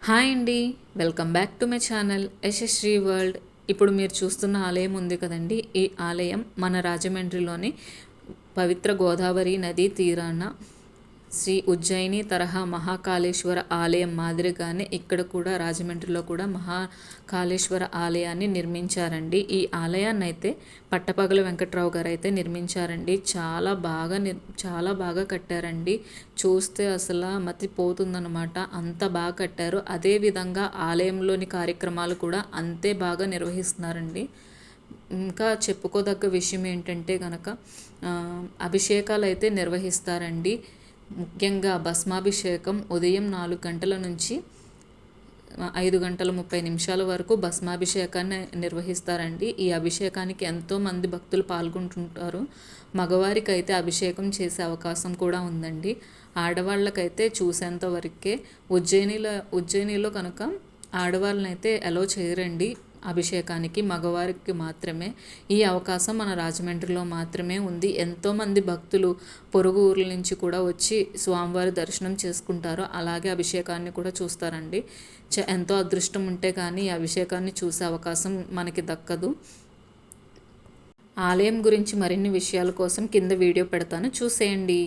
Hi అండి, welcome back to my channel Yashasri world. ఇప్పుడు మీరు చూస్తున్న ఆలయం ఉంది కదండి, ఈ ఆలయం మన రాజమండ్రిలోని పవిత్ర గోదావరి నదీ తీరాన శ్రీ ఉజ్జయిని తరహా మహాకాళేశ్వర ఆలయం మాదిరిగానే ఇక్కడ కూడా రాజమండ్రిలో కూడా మహాకాళేశ్వర ఆలయాన్ని నిర్మించారండి. ఈ ఆలయాన్ని అయితే పట్టపగల వెంకట్రావు గారు అయితే నిర్మించారండి. చాలా బాగా కట్టారండి. చూస్తే అసలు మతిపోతుందన్నమాట, అంత బాగా కట్టారు. అదేవిధంగా ఆలయంలోని కార్యక్రమాలు కూడా అంతే బాగా నిర్వహిస్తున్నారండి. ఇంకా చెప్పుకోదగ్గ విషయం ఏంటంటే కనుక అభిషేకాలు అయితే నిర్వహిస్తారండి. ముఖ్యంగా భస్మాభిషేకం ఉదయం 4 గంటల నుంచి 5:30 వరకు భస్మాభిషేకాన్ని నిర్వహిస్తారండి. ఈ అభిషేకానికి ఎంతోమంది భక్తులు పాల్గొంటుంటారు. మగవారికి అయితే అభిషేకం చేసే అవకాశం కూడా ఉందండి. ఆడవాళ్ళకైతే చూసేంత వరకే. ఉజ్జయినిలో కనుక ఆడవాళ్ళని అయితే అలో చేయరండి అభిషేకానికి, మగవారికి మాత్రమే. ఈ అవకాశం మన రాజమండ్రిలో మాత్రమే ఉంది. ఎంతోమంది భక్తులు పొరుగు ఊర్ల నుంచి కూడా వచ్చి స్వామివారి దర్శనం చేసుకుంటారు, అలాగే అభిషేకాన్ని కూడా చూస్తారండి. ఎంతో అదృష్టం ఉంటే కానీ ఈ అభిషేకాన్ని చూసే అవకాశం మనకి దక్కదు. ఆలయం గురించి మరిన్ని విషయాల కోసం కింద వీడియో పెడతాను, చూసేయండి.